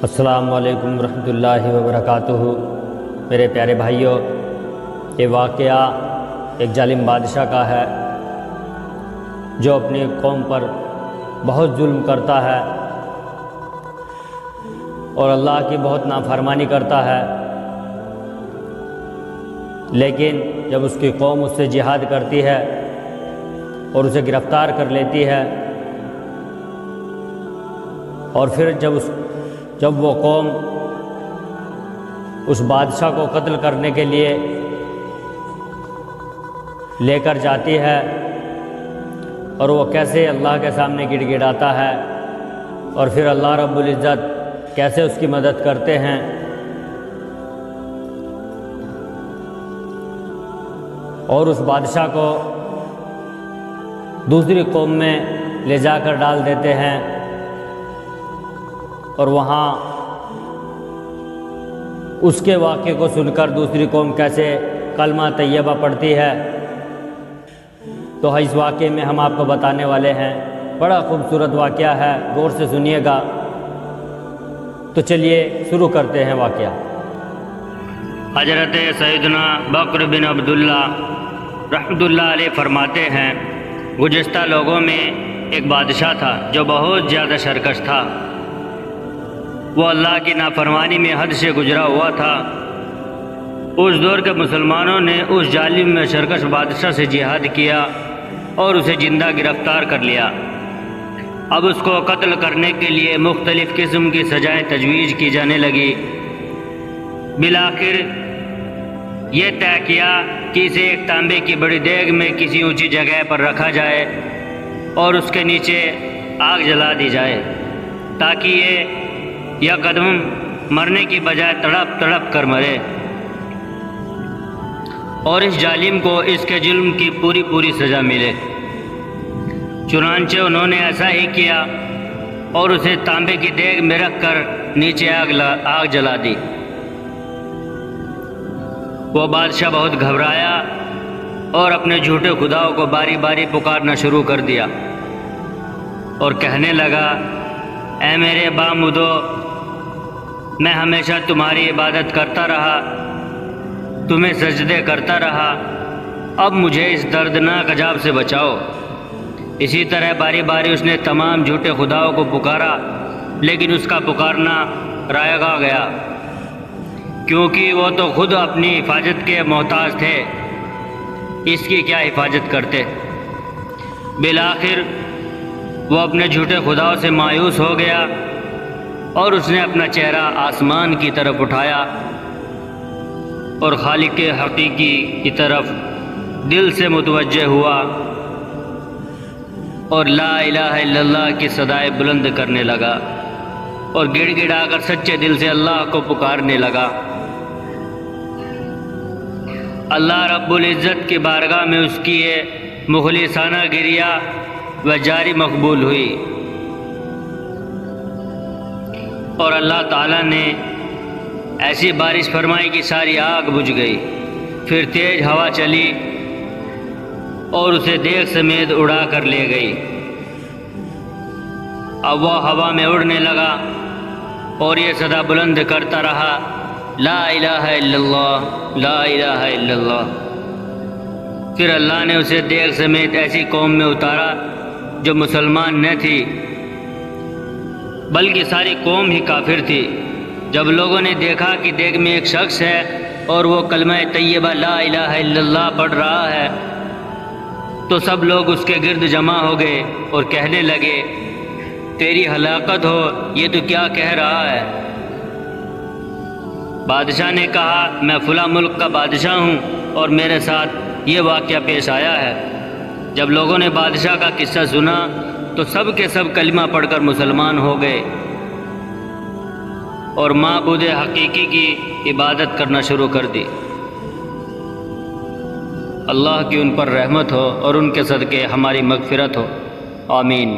السلام علیکم ورحمۃ اللہ وبرکاتہ۔ میرے پیارے بھائیوں، یہ واقعہ ایک ظالم بادشاہ کا ہے جو اپنی قوم پر بہت ظلم کرتا ہے اور اللہ کی بہت نافرمانی کرتا ہے، لیکن جب اس کی قوم اس سے جہاد کرتی ہے اور اسے گرفتار کر لیتی ہے، اور پھر جب وہ قوم اس بادشاہ کو قتل کرنے کے لیے لے کر جاتی ہے، اور وہ کیسے اللہ کے سامنے گڑ گڑاتا ہے، اور پھر اللہ رب العزت کیسے اس کی مدد کرتے ہیں، اور اس بادشاہ کو دوسری قوم میں لے جا کر ڈال دیتے ہیں، اور وہاں اس کے واقعے کو سن کر دوسری قوم کیسے کلمہ طیبہ پڑھتی ہے، تو اس واقعے میں ہم آپ کو بتانے والے ہیں۔ بڑا خوبصورت واقعہ ہے، غور سے سنیے گا۔ تو چلیے شروع کرتے ہیں واقعہ۔ حضرت سیدنا بکر بن عبداللہ رحمۃ اللہ علیہ فرماتے ہیں، گزشتہ لوگوں میں ایک بادشاہ تھا جو بہت زیادہ سرکش تھا۔ وہ اللہ کی نافرمانی میں حد سے گزرا ہوا تھا۔ اس دور کے مسلمانوں نے اس ظالم میں سرکش بادشاہ سے جہاد کیا اور اسے زندہ گرفتار کر لیا۔ اب اس کو قتل کرنے کے لیے مختلف قسم کی سزائیں تجویز کی جانے لگی۔ بالآخر یہ طے کیا کہ اسے ایک تانبے کی بڑی دیگ میں کسی اونچی جگہ پر رکھا جائے اور اس کے نیچے آگ جلا دی جائے، تاکہ یہ قدم مرنے کی بجائے تڑپ تڑپ کر مرے، اور اس ظالم کو اس کے ظلم کی پوری سزا ملے۔ چنانچہ انہوں نے ایسا ہی کیا اور اسے تانبے کی دیگ میں رکھ کر نیچے آگ جلا دی۔ وہ بادشاہ بہت گھبرایا اور اپنے جھوٹے خداؤں کو باری باری پکارنا شروع کر دیا اور کہنے لگا، اے میرے بامدو، میں ہمیشہ تمہاری عبادت کرتا رہا، تمہیں سجدے کرتا رہا، اب مجھے اس دردناک عذاب سے بچاؤ۔ اسی طرح باری باری اس نے تمام جھوٹے خداؤں کو پکارا، لیکن اس کا پکارنا رائے گا گیا، کیونکہ وہ تو خود اپنی حفاظت کے محتاج تھے، اس کی کیا حفاظت کرتے۔ بالآخر وہ اپنے جھوٹے خداؤں سے مایوس ہو گیا اور اس نے اپنا چہرہ آسمان کی طرف اٹھایا اور خالق حقیقی کی طرف دل سے متوجہ ہوا اور لا الہ الا اللہ کی صدائے بلند کرنے لگا اور گڑ گڑا کر سچے دل سے اللہ کو پکارنے لگا۔ اللہ رب العزت کی بارگاہ میں اس کی یہ مخلصانہ گریہ و جاری مقبول ہوئی، اور اللہ تعالیٰ نے ایسی بارش فرمائی کہ ساری آگ بجھ گئی۔ پھر تیز ہوا چلی اور اسے دیگ سمیت اڑا کر لے گئی۔ اب وہ ہوا میں اڑنے لگا اور یہ صدا بلند کرتا رہا، لا الہ الا اللہ، لا الہ الا اللہ۔ پھر اللہ نے اسے دیگ سمیت ایسی قوم میں اتارا جو مسلمان نہ تھی، بلکہ ساری قوم ہی کافر تھی۔ جب لوگوں نے دیکھا کہ دیگ میں ایک شخص ہے اور وہ کلمہ طیبہ لا الہ الا اللہ پڑھ رہا ہے، تو سب لوگ اس کے گرد جمع ہو گئے اور کہنے لگے، تیری ہلاکت ہو، یہ تو کیا کہہ رہا ہے؟ بادشاہ نے کہا، میں فلاں ملک کا بادشاہ ہوں اور میرے ساتھ یہ واقعہ پیش آیا ہے۔ جب لوگوں نے بادشاہ کا قصہ سنا تو سب کے سب کلمہ پڑھ کر مسلمان ہو گئے اور معبود حقیقی کی عبادت کرنا شروع کر دی۔ اللہ کی ان پر رحمت ہو اور ان کے صدقے ہماری مغفرت ہو، آمین۔